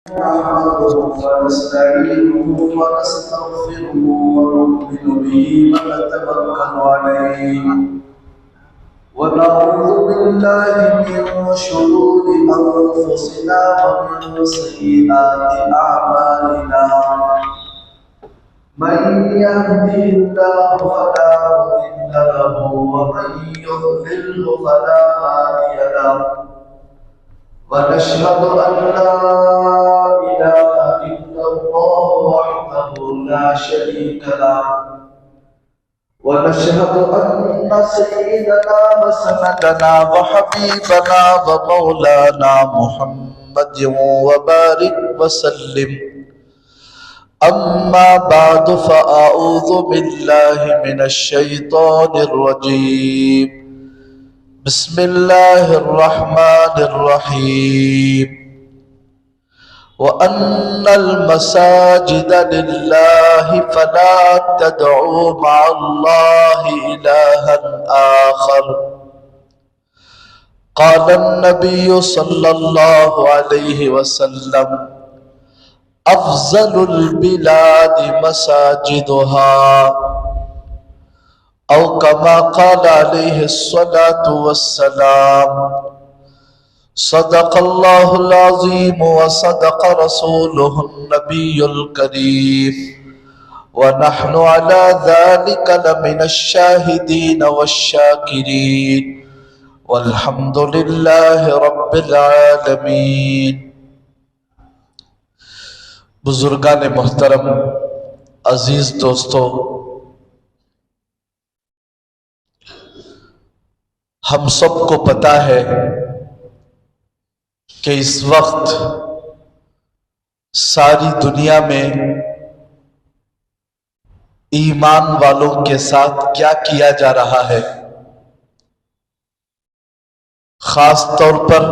نحمده ونستعينه ونستغفره ونؤمن به ونتوكل عليه ونعوذ بالله من شرور أنفسنا ومن سيئات أعمالنا من يهده الله فلا مضل له ومن يضلل فلا هادي له ونشهد أن لا إله إلا الله وحده لا شريك له ونشهد أن سيدنا وسندنا وحبيبنا ومولانا محمد وبارك وسلم أما بعد فأعوذ بالله من الشيطان الرجيم بسم الله الرحمن الرحيم وأن المساجد لله فلا تدعوا مع الله إلها آخر قال النبي صلى الله عليه وسلم أفضل البلاد مساجدها أو كما قال عليه الصلاة والسلام صدق الله العظيم وصدق رسوله النبي الكريم ونحن على ذلك لمن الشاهدين والشاكرين والحمد لله رب العالمين. بزرگان محترم، عزیز دوستو، ہم سب کو پتا ہے کہ اس وقت ساری دنیا میں ایمان والوں کے ساتھ کیا کیا جا رہا ہے. خاص طور پر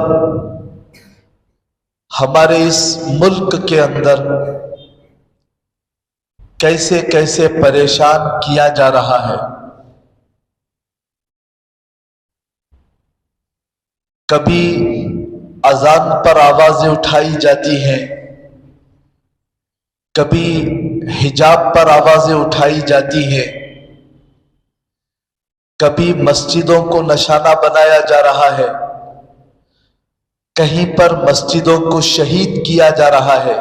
ہمارے اس ملک کے اندر کیسے کیسے پریشان کیا جا رہا ہے. کبھی اذان پر آوازیں اٹھائی جاتی ہیں، کبھی حجاب پر آوازیں اٹھائی جاتی ہیں، کبھی مسجدوں کو نشانہ بنایا جا رہا ہے، کہیں پر مسجدوں کو شہید کیا جا رہا ہے،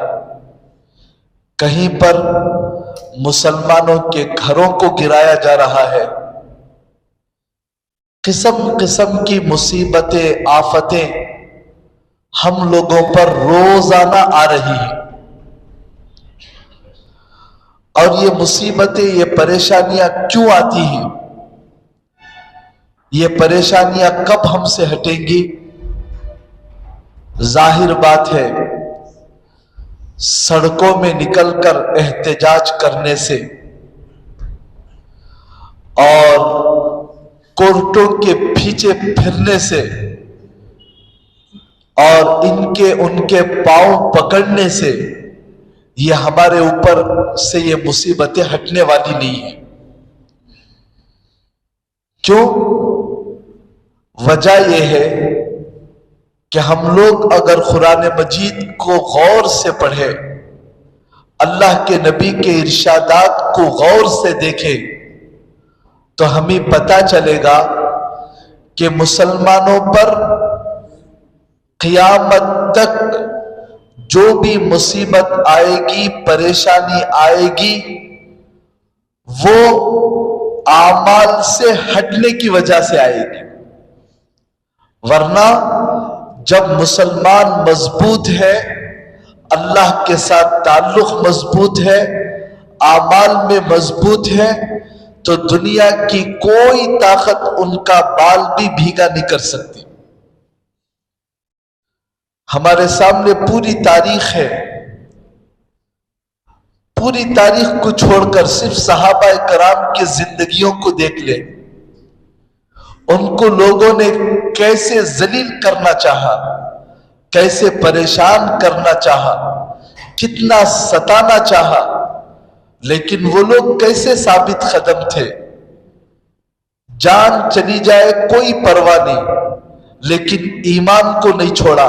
کہیں پر مسلمانوں کے گھروں کو گرایا جا رہا ہے. قسم قسم کی مصیبتیں، آفتیں ہم لوگوں پر روزانہ آ رہی ہیں. اور یہ مصیبتیں، یہ پریشانیاں کیوں آتی ہیں؟ یہ پریشانیاں کب ہم سے ہٹیں گی؟ ظاہر بات ہے، سڑکوں میں نکل کر احتجاج کرنے سے اور کورٹوں کے پیچھے پھرنے سے اور ان کے پاؤں پکڑنے سے یہ ہمارے اوپر سے یہ مصیبتیں ہٹنے والی نہیں ہیں. کیوں؟ وجہ یہ ہے کہ ہم لوگ اگر قرآن مجید کو غور سے پڑھیں، اللہ کے نبی کے ارشادات کو غور سے دیکھیں، تو ہمیں پتہ چلے گا کہ مسلمانوں پر قیامت تک جو بھی مصیبت آئے گی، پریشانی آئے گی، وہ اعمال سے ہٹنے کی وجہ سے آئے گی. ورنہ جب مسلمان مضبوط ہے، اللہ کے ساتھ تعلق مضبوط ہے، اعمال میں مضبوط ہے، تو دنیا کی کوئی طاقت ان کا بال بھی بھیگا نہیں کر سکتی. ہمارے سامنے پوری تاریخ ہے. پوری تاریخ کو چھوڑ کر صرف صحابہ کرام کی زندگیوں کو دیکھ لیں. ان کو لوگوں نے کیسے ذلیل کرنا چاہا، کیسے پریشان کرنا چاہا، کتنا ستانا چاہا، لیکن وہ لوگ کیسے ثابت قدم تھے. جان چلی جائے کوئی پرواہ نہیں، لیکن ایمان کو نہیں چھوڑا،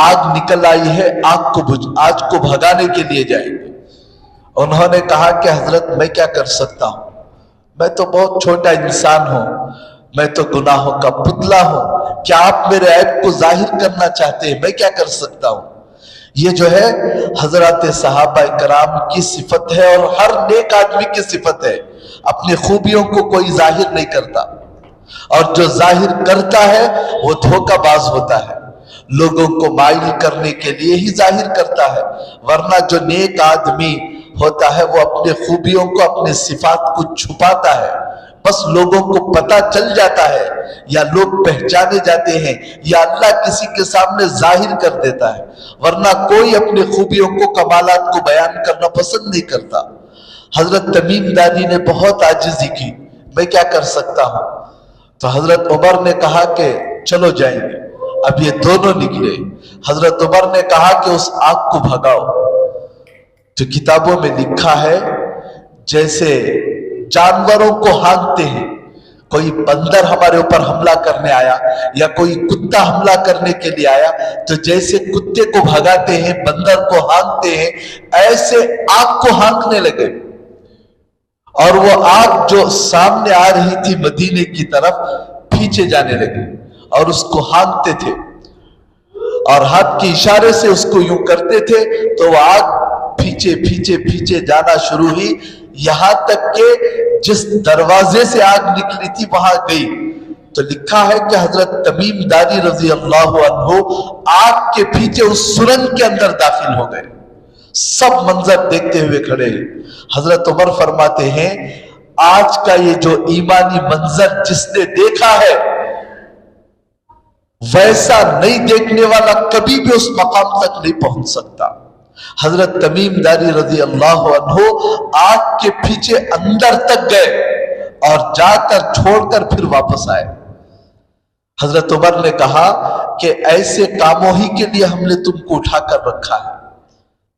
آگ نکل آئی ہے، آگ کو بھگانے کے لیے جائیں گے۔ انہوں نے کہا کہ حضرت میں کیا کر سکتا ہوں، میں تو بہت چھوٹا انسان ہوں، میں تو گناہوں کا پتلا ہوں، کیا آپ میرے عیب کو ظاہر کرنا چاہتے ہیں، میں کیا کر سکتا ہوں۔ یہ جو ہے حضرات صحابہ کرام کی صفت ہے اور ہر نیک آدمی کی صفت ہے، اپنی خوبیوں کو کوئی ظاہر نہیں کرتا، اور جو ظاہر کرتا ہے وہ دھوکہ باز ہوتا ہے، لوگوں کو مائل کرنے کے لیے ہی ظاہر کرتا ہے، ورنہ جو نیک آدمی ہوتا ہے وہ اپنے خوبیوں کو، اپنے صفات کو چھپاتا ہے، بس لوگوں کو پتہ چل جاتا ہے یا لوگ پہچانے جاتے ہیں یا اللہ کسی کے سامنے ظاہر کر دیتا ہے، ورنہ کوئی اپنے خوبیوں کو، کمالات کو بیان کرنا پسند نہیں کرتا۔ حضرت تمیم داری نے بہت عاجزی کی، میں کیا کر سکتا ہوں، تو حضرت عمر نے کہا کہ چلو جائیں گے۔ اب یہ دونوں نکلے، حضرت عمر نے کہا کہ اس آگ کو بھگاؤ۔ تو کتابوں میں لکھا ہے جیسے جانوروں کو ہانکتے ہیں، کوئی بندر ہمارے اوپر حملہ کرنے آیا یا کوئی کتا حملہ کرنے کے لیے آیا تو جیسے کتے کو بھگاتے ہیں، بندر کو ہانکتے ہیں، ایسے آگ کو ہانکنے لگے، اور وہ آگ جو سامنے آ رہی تھی مدینے کی طرف پیچھے جانے لگی اور اس کو ہانکتے تھے اور ہاتھ کے اشارے سے اس کو یوں کرتے تھے تو وہ آگ پیچھے پیچھے پیچھے جانا شروع ہوئی، یہاں تک کہ جس دروازے سے آگ نکلی تھی وہاں گئی۔ تو لکھا ہے کہ حضرت تمیم داری رضی اللہ عنہ آگ کے پیچھے اس سرنگ کے اندر داخل ہو گئے، سب منظر دیکھتے ہوئے کھڑے۔ حضرت عمر فرماتے ہیں آج کا یہ جو ایمانی منظر جس نے دیکھا ہے ویسا نہیں دیکھنے والا کبھی بھی اس مقام تک نہیں پہنچ سکتا۔ حضرت تمیم داری رضی اللہ عنہ آگ کے پیچھے اندر تک گئے اور جا کر چھوڑ کر پھر واپس آئے۔ حضرت عمر نے کہا کہ ایسے کاموں ہی کے لیے ہم نے تم کو اٹھا کر رکھا ہے،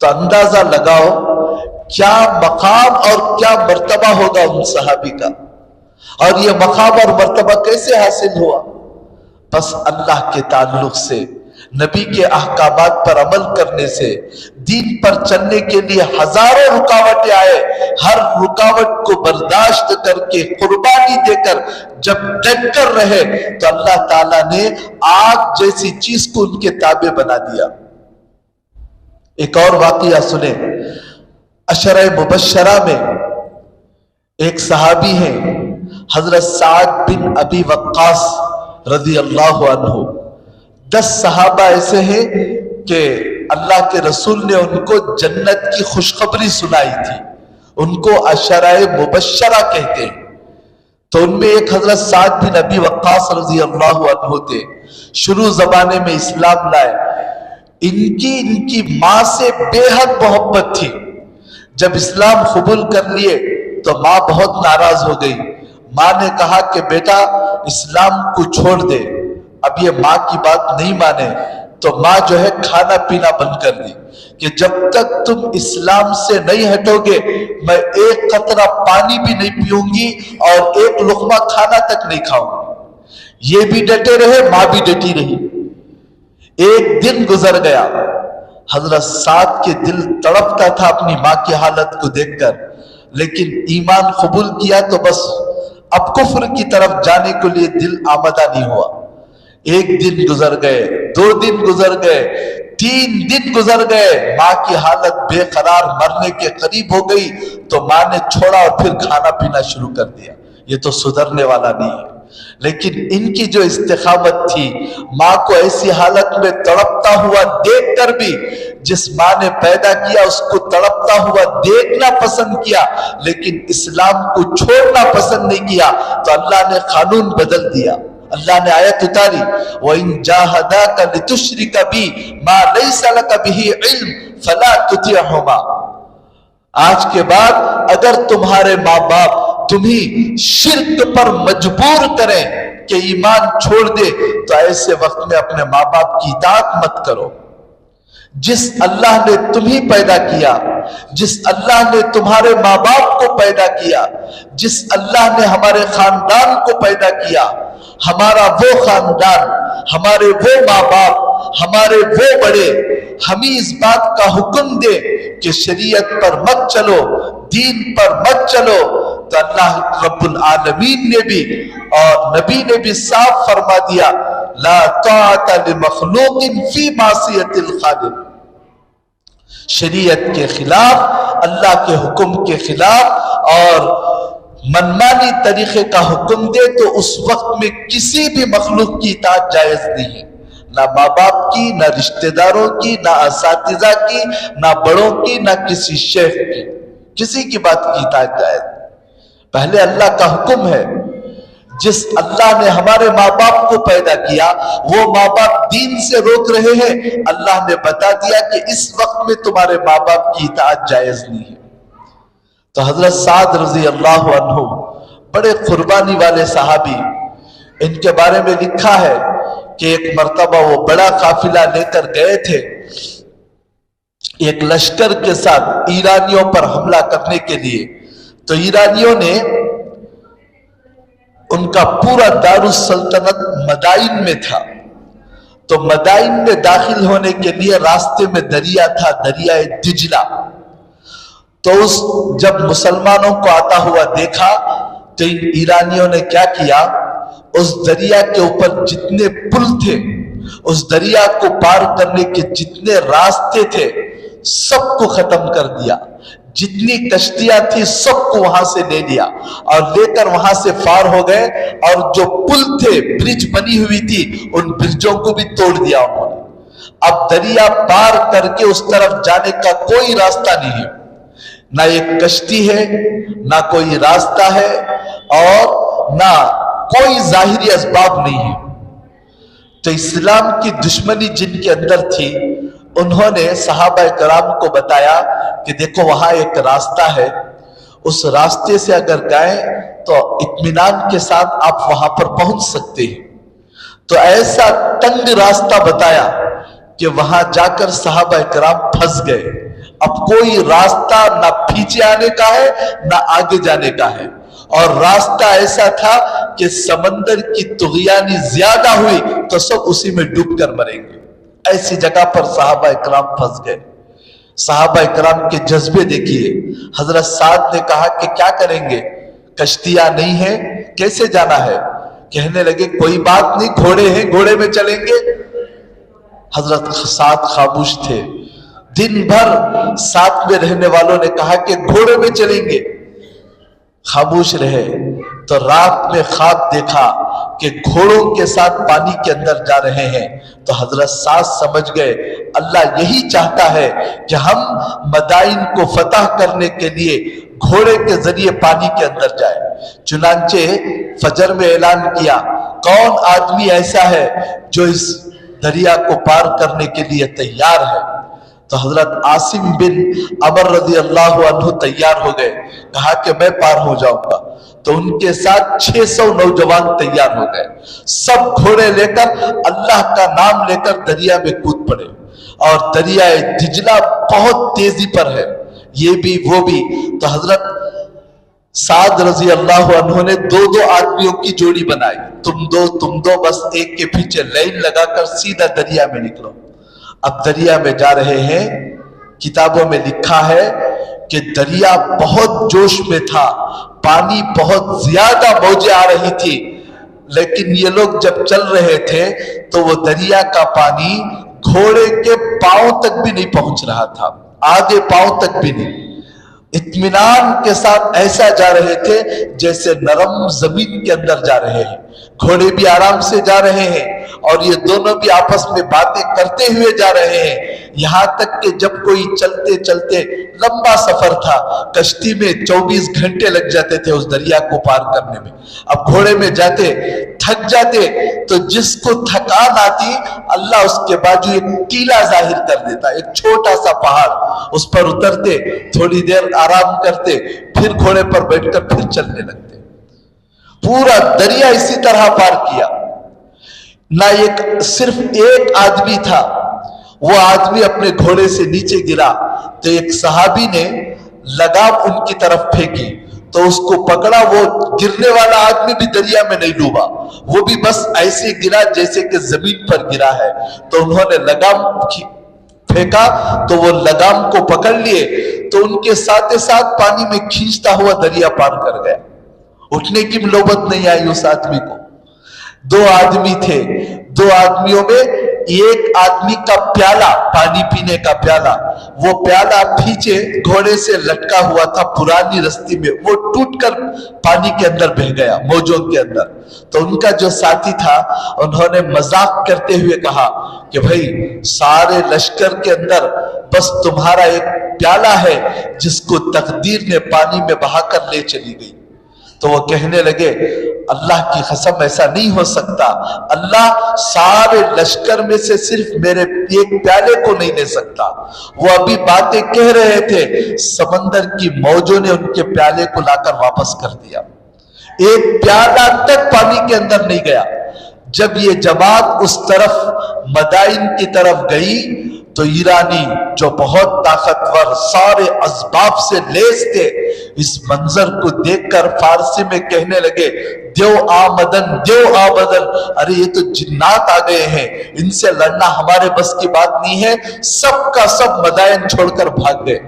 تو اندازہ لگاؤ کیا مقام اور کیا مرتبہ ہوگا ان صحابی کا، اور یہ مقام اور مرتبہ کیسے حاصل ہوا؟ بس اللہ کے تعلق سے، نبی کے احکامات پر عمل کرنے سے، دین پر چلنے کے لیے ہزاروں رکاوٹیں آئے، ہر رکاوٹ کو برداشت کر کے، قربانی دے کر جب ڈٹ کر رہے تو اللہ تعالیٰ نے آگ جیسی چیز کو ان کے تابع بنا دیا۔ ایک اور واقعہ سنیں، عشرہ مبشرہ میں ایک صحابی ہیں حضرت سعد بن ابی وقاص رضی اللہ عنہ۔ 10 صحابہ ایسے ہیں کہ اللہ کے رسول نے ان کو جنت کی خوشخبری سنائی تھی، ان کو عشرہ مبشرہ کہتے ہیں۔ تو ان میں ایک حضرت سعد بن ابی وقاص رضی اللہ عنہ تھے، شروع زمانے میں اسلام لائے، ان کی ماں سے بے حد محبت تھی۔ جب اسلام قبول کر لیے تو ماں بہت ناراض ہو گئی، ماں نے کہا کہ بیٹا اسلام کو چھوڑ دے۔ اب یہ ماں کی بات نہیں مانے تو ماں جو ہے کھانا پینا بند کر دی کہ جب تک تم اسلام سے نہیں ہٹو گے میں ایک قطرہ پانی بھی نہیں پیوں گی اور ایک لقمہ کھانا تک نہیں کھاؤں گی۔ یہ بھی ڈٹے رہے، ماں بھی ڈٹی رہی۔ ایک دن گزر گیا، حضرت سعد کے دل تڑپتا تھا اپنی ماں کی حالت کو دیکھ کر، لیکن ایمان قبول کیا تو بس اب کفر کی طرف جانے کے لیے دل آمادہ نہیں ہوا۔ ایک دن گزر گئے، 2 دن گزر گئے، 3 دن گزر گئے، ماں کی حالت بے قرار مرنے کے قریب ہو گئی تو ماں نے چھوڑا اور پھر کھانا پینا شروع کر دیا۔ یہ تو سدھرنے والا نہیں ہے، لیکن ان کی جو استقامت تھی، ماں کو ایسی حالت میں تڑپتا ہوا دیکھ کر بھی، جس ماں نے پیدا کیا اس کو تڑپتا ہوا دیکھنا پسند کیا لیکن اسلام کو چھوڑنا پسند نہیں کیا، تو اللہ نے قانون بدل دیا۔ اللہ نے آیت اتاری وَإِن جَاهَدَاكَ لِتُشْرِكَ بِي مَا لَيْسَ لَكَ بِهِ عِلْمٍ فَلَا تُطِعْهُمَا۔ آج کے بعد اگر تمہارے ماں باپ تمہیں شرک پر مجبور کریں کہ ایمان چھوڑ دے تو ایسے وقت میں اپنے ماں باپ کی اطاعت مت کرو۔ جس اللہ نے تمہیں پیدا کیا، جس اللہ نے تمہارے ماں باپ کو پیدا کیا، جس اللہ نے ہمارے خاندان کو پیدا کیا، ہمارا وہ خاندان، ہمارے وہ ماں باپ، ہمارے وہ بڑے ہمیں اس بات کا حکم دے کہ شریعت پر مت چلو، دین پر مت چلو، تو اللہ رب العالمین نے بھی اور نبی نے بھی صاف فرما دیا لا طاعت لمخلوق فی معصیت الخالق. شریعت کے خلاف، اللہ کے حکم کے خلاف اور منمانی طریقے کا حکم دے تو اس وقت میں کسی بھی مخلوق کی اطاعت جائز نہیں ہے، نہ ماں باپ کی، نہ رشتہ داروں کی، نہ اساتذہ کی، نہ بڑوں کی، نہ کسی شیخ کی، کسی کی بات کی اطاعت جائز. پہلے اللہ کا حکم ہے. جس اللہ نے ہمارے ماں باپ کو پیدا کیا وہ ماں باپ دین سے روک رہے ہیں، اللہ نے بتا دیا کہ اس وقت میں تمہارے ماں باپ کی اطاعت جائز نہیں ہے. تو حضرت سعد رضی اللہ عنہ بڑے قربانی والے صحابی، ان کے بارے میں لکھا ہے کہ ایک مرتبہ وہ بڑا قافلہ لے کر گئے تھے ایک لشکر کے ساتھ ایرانیوں پر حملہ کرنے کے لیے. تو ایرانیوں نے ان کا پورا دارالسلطنت مدائن میں تھا، تو مدائن میں داخل ہونے کے لیے راستے میں دریا تھا، دریائے دجلہ. تو جب مسلمانوں کو آتا ہوا دیکھا تو ان ایرانیوں نے کیا کیا، اس دریا کے اوپر جتنے پل تھے، اس دریا کو پار کرنے کے جتنے راستے تھے سب کو ختم کر دیا. جتنی کشتیاں تھی سب کو وہاں سے لے لیا اور لے کر وہاں سے پار ہو گئے، اور جو پل تھے، برج بنی ہوئی تھی، ان برجوں کو بھی توڑ دیا انہوں نے. اب دریا پار کر کے اس طرف جانے کا کوئی راستہ نہیں ہے، نہ ایک کشتی ہے، نہ کوئی راستہ ہے، اور نہ کوئی ظاہری اسباب نہیں ہے. تو اسلام کی دشمنی جن کے اندر تھی، انہوں نے صحابہ کرام کو بتایا کہ دیکھو وہاں ایک راستہ ہے، اس راستے سے اگر گئے تو اطمینان کے ساتھ آپ وہاں پر پہنچ سکتے ہیں. تو ایسا تنگ راستہ بتایا کہ وہاں جا کر صحابہ کرام پھنس گئے. اب کوئی راستہ نہ پیچھے آنے کا ہے نہ آگے جانے کا ہے، اور راستہ ایسا تھا کہ سمندر کی طغیانی زیادہ ہوئی تو سب اسی میں ڈوب کر مریں گے. ایسی جگہ پر صحابہ اکرام پھنس گئے. صحابہ اکرام کے جذبے دیکھیے. حضرت سعد نے کہا کہ کیا کریں گے، کشتیاں نہیں ہیں، کیسے جانا ہے؟ کہنے لگے کوئی بات نہیں، گھوڑے ہیں، گھوڑے میں چلیں گے. حضرت سعد خاموش تھے. دن بھر ساتھ میں رہنے والوں نے کہا کہ گھوڑے میں چلیں گے، خاموش رہے. تو رات میں خواب دیکھا کہ گھوڑوں کے ساتھ پانی کے اندر جا رہے ہیں. تو حضرت سعد سمجھ گئے اللہ یہی چاہتا ہے کہ ہم مدائن کو فتح کرنے کے لیے گھوڑے کے ذریعے پانی کے اندر جائیں. چنانچہ فجر میں اعلان کیا کون آدمی ایسا ہے جو اس دریا کو پار کرنے کے لیے تیار ہے. تو حضرت عاصم بن عمر رضی اللہ عنہ تیار ہو گئے، کہا کہ میں پار ہو جاؤں گا. تو ان کے ساتھ 600 نوجوان تیار ہو گئے، سب گھوڑے لے کر اللہ کا نام لے کر دریا میں کود پڑے. اور دریائے دجلہ بہت تیزی پر ہے، یہ بھی وہ بھی. تو حضرت سعد رضی اللہ عنہ نے دو آدمیوں کی جوڑی بنائی، تم دو بس ایک کے پیچھے لائن لگا کر سیدھا دریا میں نکلو. اب دریا میں جا رہے ہیں. کتابوں میں لکھا ہے کہ دریا بہت جوش میں تھا، پانی بہت زیادہ موجیں آ رہی تھی، لیکن یہ لوگ جب چل رہے تھے تو وہ دریا کا پانی گھوڑے کے پاؤں تک بھی نہیں پہنچ رہا تھا، آگے پاؤں تک بھی نہیں. اطمینان کے ساتھ ایسا جا رہے تھے جیسے نرم زمین کے اندر جا رہے ہیں. گھوڑے بھی آرام سے جا رہے ہیں اور یہ دونوں بھی آپس میں باتیں کرتے ہوئے جا رہے ہیں. یہاں تک کہ جب کوئی چلتے چلتے لمبا سفر تھا، کشتی میں 24 گھنٹے لگ جاتے تھے اس دریا کو پار کرنے میں. اب گھوڑے میں جاتے تھک جاتے تو جس کو تھکان آتی اللہ اس کے باجو ایک ٹیلا ظاہر کر دیتا، ایک چھوٹا سا پہاڑ، اس پر اترتے، تھوڑی دیر آرام کرتے، پھر گھوڑے پر بیٹھ کر پھر چلنے لگتے. پورا دریا اسی طرح پار کیا. نہ صرف ایک آدمی تھا، وہ آدمی اپنے گھوڑے سے نیچے گرا تو ایک صحابی نے لگام ان کی طرف پھینکی. تو اس کو پکڑا، وہ گرنے والا آدمی بھی دریا میں نہیں ڈوبا، وہ بھی بس ایسے گرا جیسے کہ زمین پر گرا ہے۔ تو انہوں نے لگام پھینکا تو وہ لگام کو پکڑ لیے، تو ان کے ساتھ ساتھ پانی میں کھینچتا ہوا دریا پار کر گیا۔ اٹھنے کی نوبت نہیں آئی اس آدمی کو۔ دو آدمی تھے، دو آدمیوں میں ایک آدمی کا پیالہ، پانی پینے کا پیالہ، وہ پیالہ پیچھے گھوڑے سے لٹکا ہوا تھا پرانی رستی میں، وہ ٹوٹ کر پانی کے اندر بہہ گیا، موجوں کے اندر۔ تو ان کا جو ساتھی تھا انہوں نے مذاق کرتے ہوئے کہا کہ بھائی سارے لشکر کے اندر بس تمہارا ایک پیالہ ہے جس کو تقدیر نے پانی میں بہا کر لے چلی گئی۔ تو وہ کہنے لگے اللہ کی قسم ایسا نہیں ہو سکتا، اللہ سارے لشکر میں سے صرف میرے ایک پیالے کو نہیں لے سکتا۔ وہ ابھی باتیں کہہ رہے تھے، سمندر کی موجوں نے ان کے پیالے کو لا کر واپس کر دیا، ایک پیالہ تک پانی کے اندر نہیں گیا۔ جب یہ جماعت اس طرف مدائن کی طرف گئی تو ایرانی جو بہت طاقتور سارے اسباب سے لیس تھے، اس منظر کو دیکھ کر فارسی میں کہنے لگے دیو آمدن دیو آمدن، ارے یہ تو جنات آ گئے ہیں، ان سے لڑنا ہمارے بس کی بات نہیں ہے۔ سب کا سب مدائن چھوڑ کر بھاگ گئے۔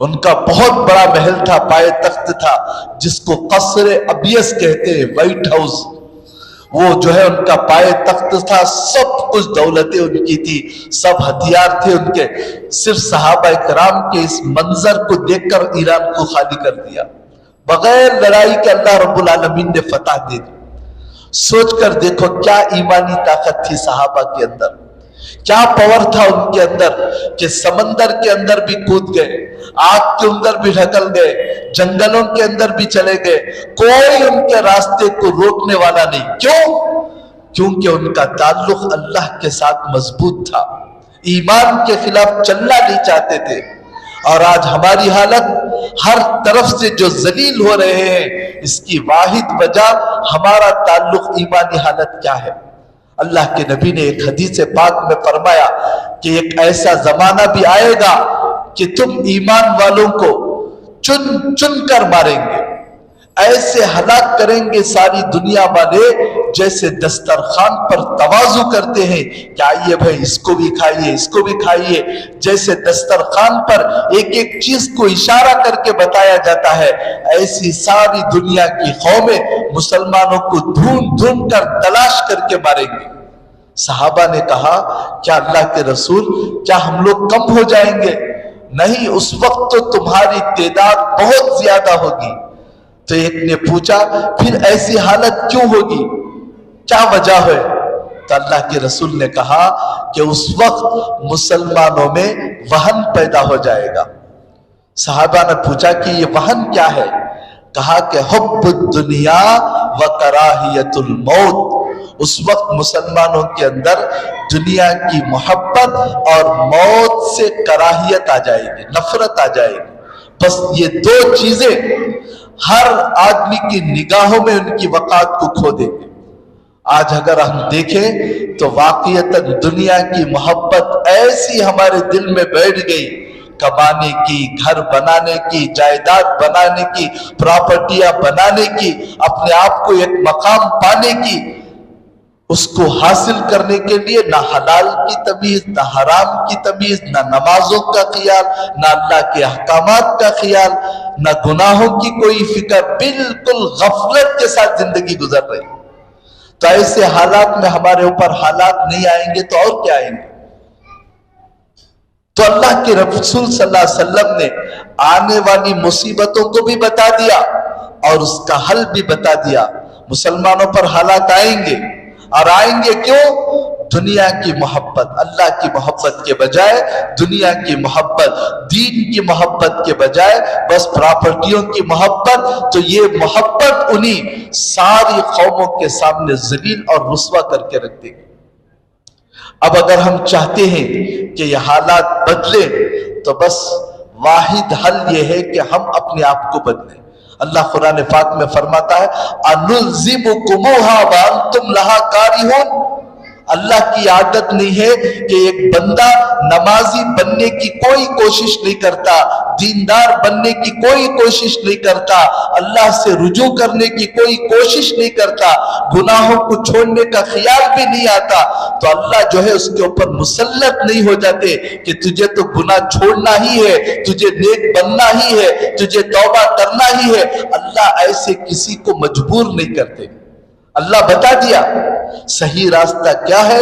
ان کا بہت بڑا محل تھا، پائے تخت تھا، جس کو قصر ابیض کہتے ہیں، وائٹ ہاؤس، وہ جو ہے ان کا پائے تخت تھا، سب کچھ دولتیں ان کی تھی، سب ہتھیار تھے ان کے۔ صرف صحابہ کرام کے اس منظر کو دیکھ کر ایران کو خالی کر دیا، بغیر لڑائی کے اللہ رب العالمین نے فتح دے دی۔ سوچ کر دیکھو کیا ایمانی طاقت تھی صحابہ کے اندر، کیا پاور تھا ان کے اندر کہ سمندر کے اندر بھی کود گئے، آگ کے اندر بھی ڈھکل گئے، جنگلوں کے اندر بھی چلے گئے، کوئی ان کے راستے کو روکنے والا نہیں۔ کیوں؟ کیونکہ ان کا تعلق اللہ کے ساتھ مضبوط تھا، ایمان کے خلاف چلنا نہیں چاہتے تھے۔ اور آج ہماری حالت ہر طرف سے جو ذلیل ہو رہے ہیں، اس کی واحد وجہ ہمارا تعلق ایمانی حالت کیا ہے۔ اللہ کے نبی نے ایک حدیث پاک میں فرمایا کہ ایک ایسا زمانہ بھی آئے گا کہ تم ایمان والوں کو چن چن کر ماریں گے، ایسے ہلاک کریں گے ساری دنیا والے جیسے دسترخوان پر تواضع کرتے ہیں کہ آئیے بھائی اس کو بھی کھائیے اس کو بھی کھائیے، جیسے دسترخوان پر ایک ایک چیز کو اشارہ کر کے بتایا جاتا ہے، ایسی ساری دنیا کی قومیں مسلمانوں کو ڈھونڈ ڈھونڈ کر تلاش کر کے ماریں گے۔ صحابہ نے کہا کیا اللہ کے رسول، کیا ہم لوگ کم ہو جائیں گے؟ نہیں، اس وقت تو تمہاری تعداد بہت زیادہ ہوگی۔ تو ایک نے پوچھا پھر ایسی حالت کیوں ہوگی، کیا وجہ ہے؟ تو اللہ کے رسول نے کہا کہ اس وقت مسلمانوں میں وہن پیدا ہو جائے گا۔ صحابہ نے پوچھا کہ یہ وہن کیا ہے؟ کہا کہ حب الدنیا و کراہیت الموت۔ اس وقت مسلمانوں کے اندر دنیا کی محبت اور موت سے کراہیت آ جائے گی، نفرت آ جائے گی۔ بس یہ دو چیزیں ہر آدمی کی نگاہوں میں ان کی وقات کو کھو دیں گے۔ آج اگر ہم دیکھیں تو واقعتاً دنیا کی محبت ایسی ہمارے دل میں بیٹھ گئی، کمانے کی، گھر بنانے کی، جائیداد بنانے کی، پراپرٹیاں بنانے کی، اپنے آپ کو ایک مقام پانے کی، اس کو حاصل کرنے کے لیے نہ حلال کی تمیز، نہ حرام کی تمیز، نہ نمازوں کا خیال، نہ اللہ کے احکامات کا خیال، نہ گناہوں کی کوئی فکر، بالکل غفلت کے ساتھ زندگی گزر رہی۔ تو ایسے حالات میں ہمارے اوپر حالات نہیں آئیں گے تو اور کیا آئیں گے؟ تو اللہ کے رسول صلی اللہ علیہ وسلم نے آنے والی مصیبتوں کو بھی بتا دیا اور اس کا حل بھی بتا دیا۔ مسلمانوں پر حالات آئیں گے، اور آئیں گے کیوں؟ دنیا کی محبت، اللہ کی محبت کے بجائے دنیا کی محبت، دین کی محبت کے بجائے بس پراپرٹیوں کی محبت، تو یہ محبت انہیں ساری قوموں کے سامنے ذلیل اور رسوا کر کے رکھ دے گی۔ اب اگر ہم چاہتے ہیں کہ یہ حالات بدلیں تو بس واحد حل یہ ہے کہ ہم اپنے آپ کو بدلیں۔ اللہ قرآن پاک میں فرماتا ہے اَنُلْزِمُكُمُوهَا وَأَنْتُمْ لَهَا كَارِهُونَ، اللہ کی عادت نہیں ہے کہ ایک بندہ نمازی بننے کی کوئی کوشش نہیں کرتا، دیندار بننے کی کوئی کوشش نہیں کرتا، اللہ سے رجوع کرنے کی کوئی کوشش نہیں کرتا، گناہوں کو چھوڑنے کا خیال بھی نہیں آتا، تو اللہ جو ہے اس کے اوپر مسلط نہیں ہو جاتے کہ تجھے تو گناہ چھوڑنا ہی ہے، تجھے نیک بننا ہی ہے، تجھے توبہ کرنا ہی ہے۔ اللہ ایسے کسی کو مجبور نہیں کرتے۔ اللہ بتا دیا صحیح راستہ کیا ہے،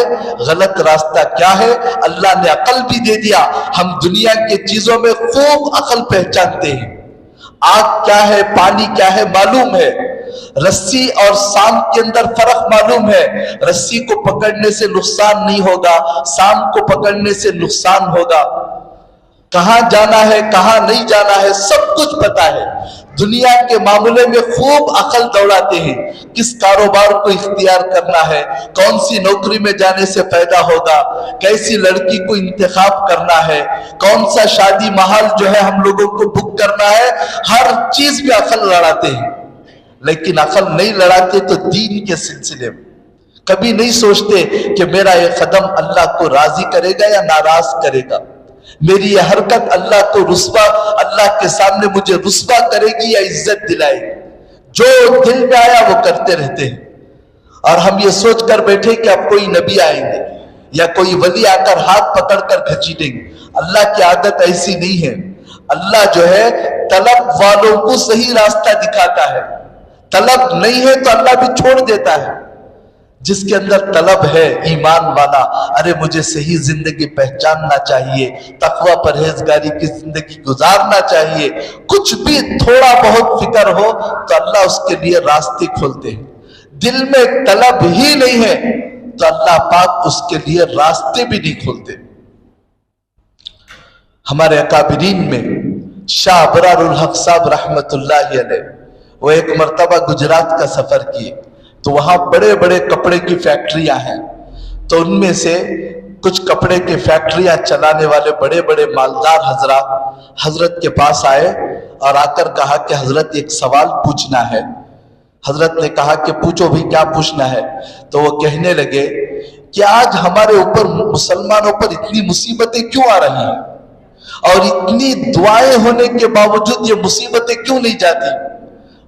غلط راستہ کیا ہے، اللہ نے عقل بھی دے دیا۔ ہم دنیا کے چیزوں میں خوب عقل پہچانتے ہیں، آگ کیا ہے، پانی کیا ہے معلوم ہے، رسی اور سام کے اندر فرق معلوم ہے، رسی کو پکڑنے سے نقصان نہیں ہوگا، سام کو پکڑنے سے نقصان ہوگا، کہاں جانا ہے کہاں نہیں جانا ہے سب کچھ پتا ہے۔ دنیا کے معاملے میں خوب عقل دوڑاتے ہیں، کس کاروبار کو اختیار کرنا ہے، کون سی نوکری میں جانے سے فائدہ ہوگا، کیسی لڑکی کو انتخاب کرنا ہے، کون سا شادی محل جو ہے ہم لوگوں کو بک کرنا ہے، ہر چیز میں عقل لڑاتے ہیں۔ لیکن عقل نہیں لڑاتے تو دین کے سلسلے میں کبھی نہیں سوچتے کہ میرا یہ قدم اللہ کو راضی کرے گا یا ناراض کرے گا، میری یہ حرکت اللہ کو رسوا، اللہ کے سامنے مجھے رسوا کرے گی یا عزت دلائے گی۔ جو دل میں آیا وہ کرتے رہتے ہیں، اور ہم یہ سوچ کر بیٹھے کہ اب کوئی نبی آئیں گے یا کوئی ولی آ کر ہاتھ پکڑ کر گھسیٹیں گے۔ اللہ کی عادت ایسی نہیں ہے۔ اللہ جو ہے طلب والوں کو صحیح راستہ دکھاتا ہے، طلب نہیں ہے تو اللہ بھی چھوڑ دیتا ہے۔ جس کے اندر طلب ہے ایمان والا، ارے مجھے صحیح زندگی پہچاننا چاہیے، تقوی پرہیزگاری کی زندگی گزارنا چاہیے، کچھ بھی تھوڑا بہت فکر ہو تو اللہ اس کے لیے راستے کھولتے ہیں۔ دل میں طلب ہی نہیں ہے تو اللہ پاک اس کے لیے راستے بھی نہیں کھولتے۔ ہمارے اکابرین میں شاہ ابرار الحق صاحب رحمت اللہ علیہ، وہ ایک مرتبہ گجرات کا سفر کیے تو وہاں بڑے بڑے کپڑے کی فیکٹریاں ہیں، تو ان میں سے کچھ کپڑے کی فیکٹریاں چلانے والے بڑے بڑے مالدار حضرات حضرت کے پاس آئے اور آ کر کہا کہ حضرت ایک سوال پوچھنا ہے۔ حضرت نے کہا کہ پوچھو بھی، کیا پوچھنا ہے؟ تو وہ کہنے لگے کہ آج ہمارے اوپر مسلمانوں پر اتنی مصیبتیں کیوں آ رہی ہیں، اور اتنی دعائیں ہونے کے باوجود یہ مصیبتیں کیوں نہیں جاتی؟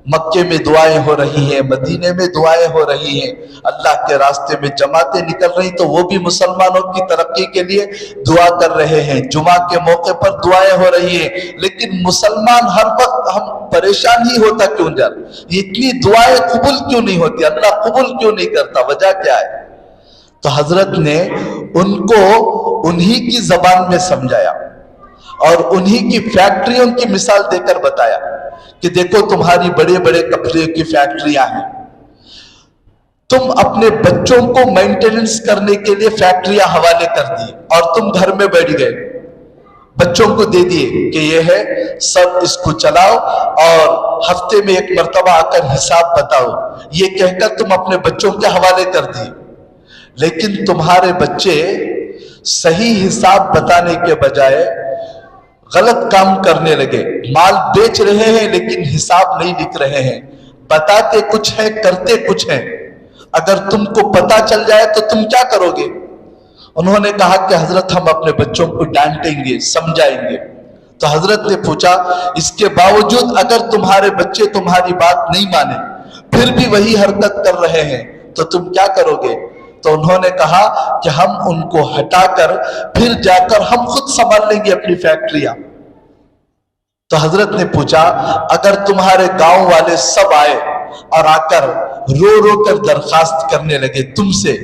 مکے میں دعائیں ہو رہی ہیں، مدینے میں دعائیں ہو رہی ہیں، اللہ کے راستے میں جماعتیں نکل رہی تو وہ بھی مسلمانوں کی ترقی کے لیے دعا کر رہے ہیں، جمعہ کے موقع پر دعائیں ہو رہی ہیں، لیکن مسلمان ہر وقت ہم پریشان ہی ہوتا کیوں جا رہا؟ اتنی دعائیں قبول کیوں نہیں ہوتی، اللہ قبول کیوں نہیں کرتا، وجہ کیا ہے؟ تو حضرت نے ان کو انہی کی زبان میں سمجھایا اور انہی کی فیکٹریوں کی مثال دے کر بتایا کہ دیکھو تمہاری بڑے بڑے کپڑے کی فیکٹریاں ہیں، تم اپنے بچوں کو مینٹیننس کرنے کے لیے فیکٹریاں حوالے کر دی اور تم گھر میں بیٹھ گئے، بچوں کو دے دیے کہ یہ ہے سب اس کو چلاؤ اور ہفتے میں ایک مرتبہ آ کر حساب بتاؤ، یہ کہہ کر تم اپنے بچوں کے حوالے کر دی۔ لیکن تمہارے بچے صحیح حساب بتانے کے بجائے غلط کام کرنے لگے، مال بیچ رہے ہیں لیکن حساب نہیں لکھ رہے ہیں، بتاتے کچھ ہیں کرتے کچھ ہیں، اگر تم کو پتا چل جائے تو تم کیا کرو گے؟ انہوں نے کہا کہ حضرت ہم اپنے بچوں کو ڈانٹیں گے، سمجھائیں گے۔ تو حضرت نے پوچھا اس کے باوجود اگر تمہارے بچے تمہاری بات نہیں مانے پھر بھی وہی حرکت کر رہے ہیں تو تم کیا کرو گے؟ تو انہوں نے کہا کہ ہم ان کو ہٹا کر پھر جا کر ہم خود سنبھال لیں گے اپنی فیکٹریاں۔ تو حضرت نے پوچھا اگر تمہارے گاؤں والے سب آئے اور آ کر رو رو کر درخواست کرنے لگے تم سے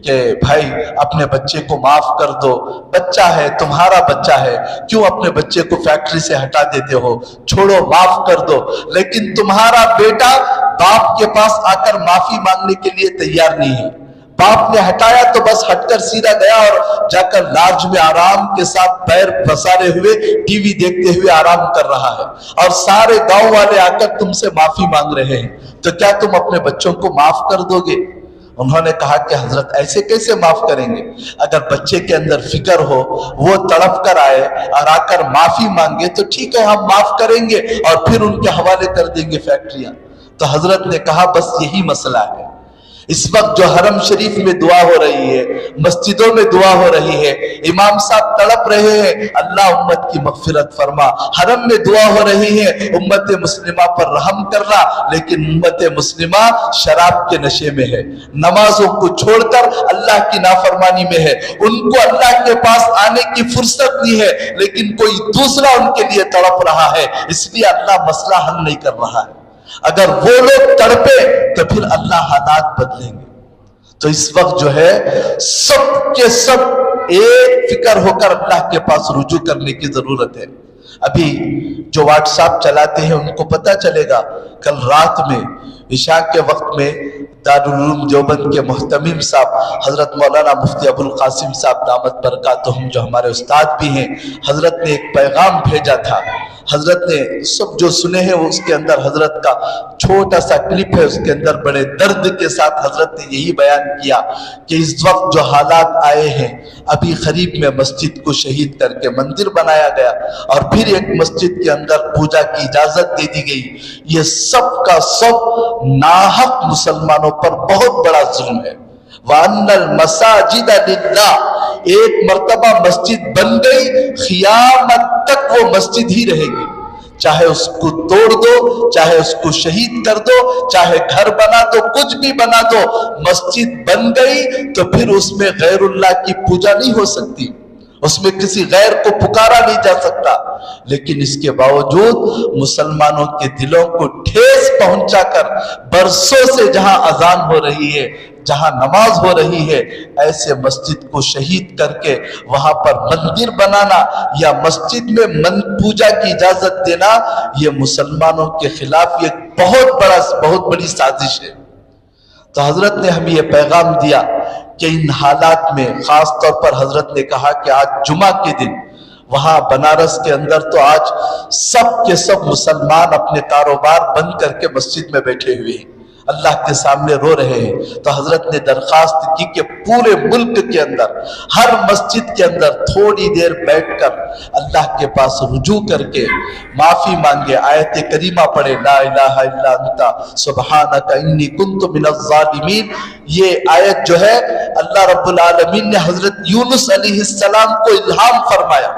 کہ بھائی اپنے بچے کو معاف کر دو، بچہ ہے تمہارا بچہ ہے، کیوں اپنے بچے کو فیکٹری سے ہٹا دیتے ہو، چھوڑو معاف کر دو، لیکن تمہارا بیٹا باپ کے پاس آ کر معافی مانگنے کے لیے تیار نہیں ہے، باپ نے ہٹایا تو بس ہٹ کر سیدھا گیا اور جا کر لارج میں آرام کے ساتھ پیر پسارے ہوئے ٹی وی دیکھتے ہوئے آرام کر رہا ہے، اور سارے گاؤں والے آ کر تم سے معافی مانگ رہے ہیں، تو کیا تم اپنے بچوں کو معاف کر دو گے؟ انہوں نے کہا کہ حضرت ایسے کیسے معاف کریں گے؟ اگر بچے کے اندر فکر ہو، وہ تڑپ کر آئے اور آ کر معافی مانگے تو ٹھیک ہے ہم معاف کریں گے اور پھر ان کے حوالے کر دیں گے فیکٹریاں۔ تو حضرت نے کہا بس یہی مسئلہ ہے، اس وقت جو حرم شریف میں دعا ہو رہی ہے، مسجدوں میں دعا ہو رہی ہے، امام صاحب تڑپ رہے ہیں اللہ امت کی مغفرت فرما، حرم میں دعا ہو رہی ہے امت مسلمہ پر رحم کرنا، لیکن امت مسلمہ شراب کے نشے میں ہے، نمازوں کو چھوڑ کر اللہ کی نافرمانی میں ہے، ان کو اللہ کے پاس آنے کی فرصت نہیں ہے، لیکن کوئی دوسرا ان کے لیے تڑپ رہا ہے، اس لیے اللہ مسئلہ حل نہیں کر رہا ہے۔ اگر وہ لوگ تڑپے تو پھر اللہ حالات بدلیں گے۔ تو اس وقت جو ہے سب کے سب ایک فکر ہو کر اللہ کے پاس رجوع کرنے کی ضرورت ہے۔ ابھی جو واٹس ایپ چلاتے ہیں ان کو پتہ چلے گا، کل رات میں عشاء کے وقت میں دارالعلوم دیوبند کے محتمم صاحب حضرت مولانا مفتی ابو القاسم صاحب دامت برکاتہم جو ہمارے استاد بھی ہیں، حضرت نے ایک پیغام بھیجا تھا۔ حضرت نے سب جو سنے ہیں وہ اس کے اندر حضرت کا چھوٹا سا کلپ ہے، اس کے اندر بڑے درد کے ساتھ حضرت نے یہی بیان کیا کہ اس وقت جو حالات آئے ہیں، ابھی قریب میں مسجد کو شہید کر کے مندر بنایا گیا اور پھر ایک مسجد کے اندر پوجا کی اجازت دے دی گئی، یہ سب کا سب ناحق مسلمانوں پر بہت بڑا ظلم ہے۔ وَأَنَّ الْمَسَاجِدَ لِلَّهِ، ایک مرتبہ مسجد بن گئی، قیامت تک وہ مسجد ہی رہے گی، چاہے اس کو توڑ دو، چاہے اس کو شہید کر دو، چاہے گھر بنا دو، کچھ بھی بنا دو، مسجد بن گئی تو پھر اس میں غیر اللہ کی پوجا نہیں ہو سکتی، اس میں کسی غیر کو پکارا نہیں جا سکتا۔ لیکن اس کے باوجود مسلمانوں کے دلوں کو ٹھیس پہنچا کر برسوں سے جہاں اذان ہو رہی ہے، جہاں نماز ہو رہی ہے، ایسے مسجد کو شہید کر کے وہاں پر مندر بنانا یا مسجد میں پوجا کی اجازت دینا، یہ مسلمانوں کے خلاف یہ بہت بڑی سازش ہے۔ تو حضرت نے ہمیں یہ پیغام دیا کہ ان حالات میں خاص طور پر حضرت نے کہا کہ آج جمعہ کے دن وہاں بنارس کے اندر تو آج سب کے سب مسلمان اپنے کاروبار بند کر کے مسجد میں بیٹھے ہوئے ہیں، اللہ کے سامنے رو رہے ہیں۔ تو حضرت نے درخواست کی کہ پورے ملک کے اندر ہر مسجد کے اندر تھوڑی دیر بیٹھ کر اللہ کے پاس رجوع کر کے معافی مانگے، آیت کریمہ پڑھے، لا الہ الا انت سبحانک انی کنت من الظالمین۔ یہ آیت جو ہے اللہ رب العالمین نے حضرت یونس علیہ السلام کو الہام فرمایا،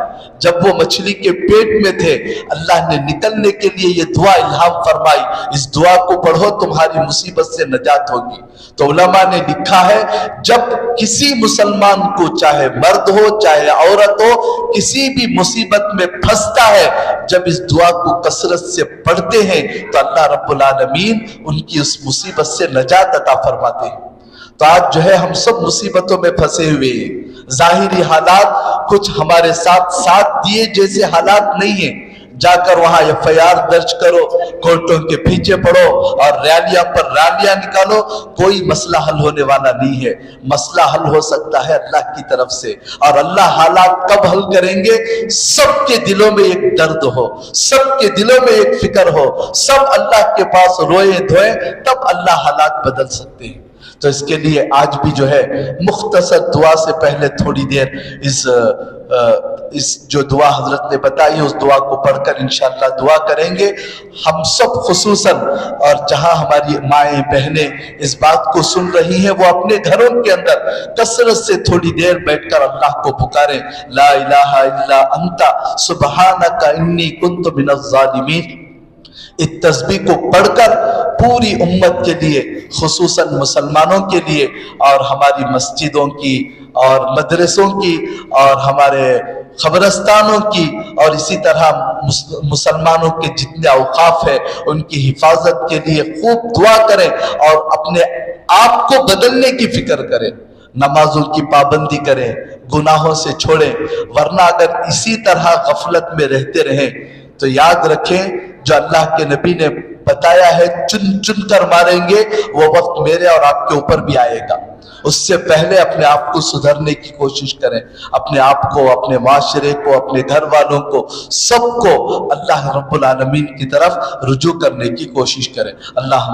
جب وہ مچھلی کے پیٹ میں تھے اللہ نے نکلنے کے لیے یہ دعا الہام فرمائی، اس دعا کو پڑھو تمہاری مصیبت سے نجات ہوگی۔ تو علماء نے لکھا ہے جب کسی مسلمان کو چاہے مرد ہو چاہے عورت ہو کسی بھی مصیبت میں پھنستا ہے، جب اس دعا کو کثرت سے پڑھتے ہیں تو اللہ رب العالمین ان کی اس مصیبت سے نجات عطا فرماتے ہیں۔ تو آج جو ہے ہم سب مصیبتوں میں پھنسے ہوئے ہیں، ظاہری حالات کچھ ہمارے ساتھ دیے جیسے حالات نہیں ہیں، جا کر وہاں FIR درج کرو، کورٹوں کے پیچھے پڑو اور ریلیاں پر ریلیاں نکالو، کوئی مسئلہ حل ہونے والا نہیں ہے۔ مسئلہ حل ہو سکتا ہے اللہ کی طرف سے، اور اللہ حالات کب حل کریں گے؟ سب کے دلوں میں ایک درد ہو، سب کے دلوں میں ایک فکر ہو، سب اللہ کے پاس روئے دھوئے، تب اللہ حالات بدل سکتے ہیں۔ تو اس کے لیے آج بھی جو ہے مختصر دعا سے پہلے تھوڑی دیر اس جو دعا حضرت نے بتائی اس دعا کو پڑھ کر انشاءاللہ دعا کریں گے۔ ہم سب خصوصاً اور جہاں ہماری مائیں بہنیں اس بات کو سن رہی ہیں وہ اپنے گھروں کے اندر کثرت سے تھوڑی دیر بیٹھ کر اللہ کو پکاریں، لا الہ الا انت سبحانک انی کنت من الظالمین۔ اس تسبیح کو پڑھ کر پوری امت کے لیے، خصوصاً مسلمانوں کے لیے اور ہماری مسجدوں کی اور مدرسوں کی اور ہمارے قبرستانوں کی اور اسی طرح مسلمانوں کے جتنے اوقاف ہیں ان کی حفاظت کے لیے خوب دعا کریں اور اپنے آپ کو بدلنے کی فکر کریں، نمازوں کی پابندی کریں، گناہوں سے چھوڑیں، ورنہ اگر اسی طرح غفلت میں رہتے رہیں تو یاد رکھیں جو اللہ کے نبی نے بتایا ہے چن چن کر ماریں گے، وہ وقت میرے اور آپ کے اوپر بھی آئے گا۔ اس سے پہلے اپنے آپ کو سدھرنے کی کوشش کریں، اپنے آپ کو، اپنے معاشرے کو، اپنے گھر والوں کو، سب کو اللہ رب العالمین کی طرف رجوع کرنے کی کوشش کریں۔ اللہ